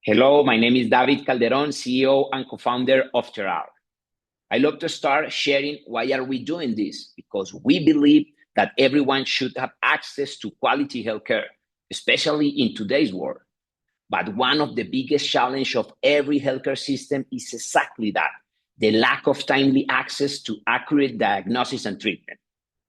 Hello, my name is David Calderon, CEO and co-founder of Teral. I love to start sharing why are we doing this, because we believe that everyone should have access to quality healthcare, especially in today's world. But one of the biggest challenges of every healthcare system is exactly that, the lack of timely access to accurate diagnosis and treatment.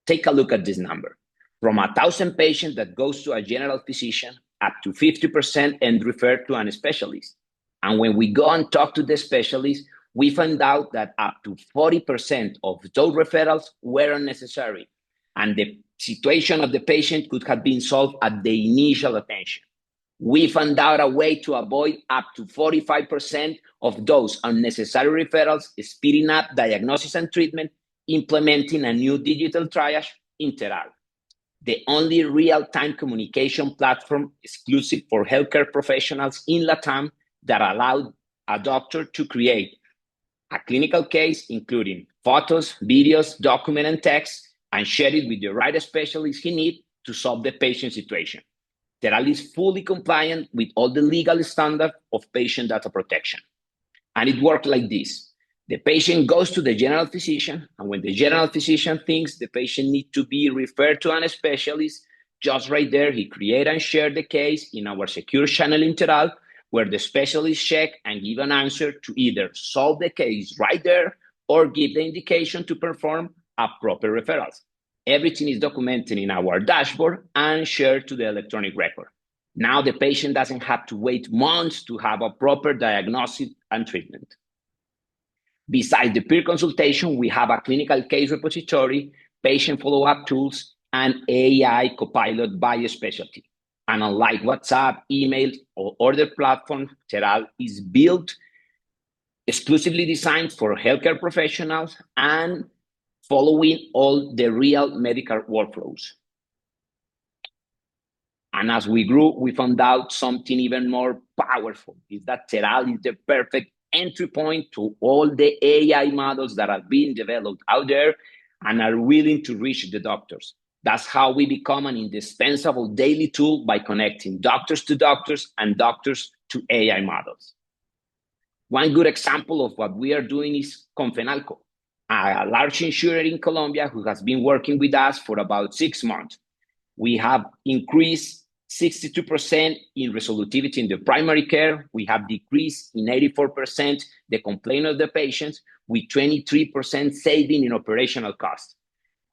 Take a look at this number. From 1,000 patients that goes to a general physician, up to 50% and referred to a specialist. And when we go and talk to the specialist, we find out that up to 40% of those referrals were unnecessary, and the situation of the patient could have been solved at the initial attention. We found out a way to avoid up to 45% of those unnecessary referrals, speeding up diagnosis and treatment, implementing a new digital triage in Teral, the only real-time communication platform exclusive for healthcare professionals in LATAM that allowed a doctor to create a clinical case, including photos, videos, document, and text, and share it with the right specialist he needs to solve the patient situation. Teral is fully compliant with all the legal standards of patient data protection. And it works like this. The patient goes to the general physician, and when the general physician thinks the patient needs to be referred to a specialist, just right there, he creates and shares the case in our secure channel in Teral, where the specialist check and give an answer to either solve the case right there or give the indication to perform a proper referrals. Everything is documented in our dashboard and shared to the electronic record. Now the patient doesn't have to wait months to have a proper diagnosis and treatment. Besides the peer consultation, we have a clinical case repository, patient follow-up tools, and AI copilot by specialty. And unlike WhatsApp, email, or other platforms, Teral is built exclusively designed for healthcare professionals and following all the real medical workflows. And as we grew, we found out something even more powerful, is that Teral is the perfect entry point to all the AI models that are being developed out there and are willing to reach the doctors. That's how we become an indispensable daily tool by connecting doctors to doctors and doctors to AI models. One good example of what we are doing is Confenalco, a large insurer in Colombia who has been working with us for about 6 months. We have increased 62% in resolutivity in the primary care. We have decreased in 84% the complaint of the patients, with 23% saving in operational costs.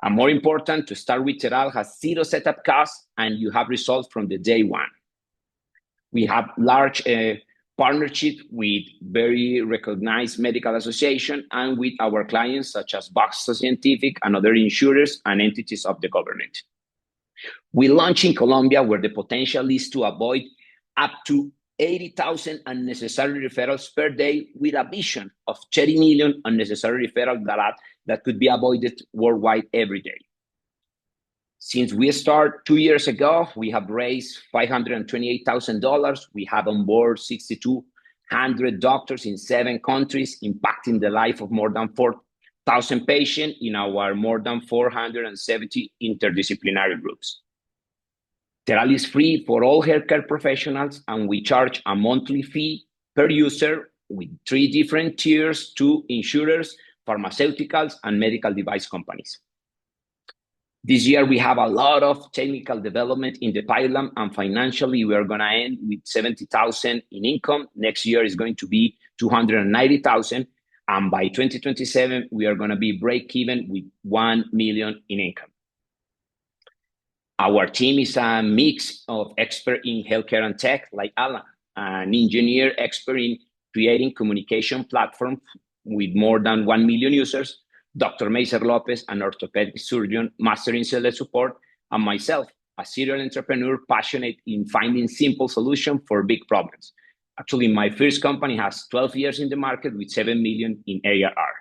And more important, to start with, Teral has 0 setup costs, and you have results from the day one. We have large partnership with very recognized medical association and with our clients such as Boston Scientific and other insurers and entities of the government. We launched in Colombia, where the potential is to avoid up to 80,000 unnecessary referrals per day, with a vision of 30 million unnecessary referrals that could be avoided worldwide every day. Since we started 2 years ago, we have raised $528,000. We have on board 6,200 doctors in 7 countries, impacting the life of more than 4,000 patients in our more than 470 interdisciplinary groups. Teral is free for all healthcare professionals, and we charge a monthly fee per user with 3 different tiers to insurers, pharmaceuticals, and medical device companies. This year, we have a lot of technical development in the pipeline, and financially, we are going to end with 70,000 in income. Next year is going to be 290,000. And by 2027, we are going to be break even with 1 million in income. Our team is a mix of experts in healthcare and tech, like Alan, an engineer expert in creating communication platforms with more than 1 million users, Dr. Meiser Lopez, an orthopedic surgeon, master in sales support, and myself, a serial entrepreneur passionate in finding simple solutions for big problems. Actually, my first company has 12 years in the market with 7 million in ARR.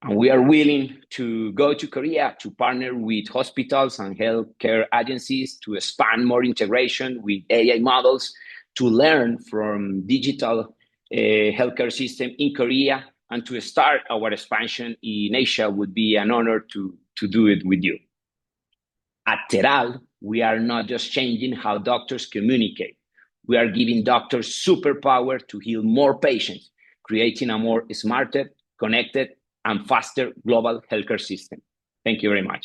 And we are willing to go to Korea to partner with hospitals and healthcare agencies to expand more integration with AI models, to learn from digital healthcare system in Korea, and to start our expansion in Asia. Would be an honor to do it with you. At Teral, we are not just changing how doctors communicate. we are giving doctors superpower to heal more patients, creating a more smarter, connected, and faster global healthcare system. Thank you very much.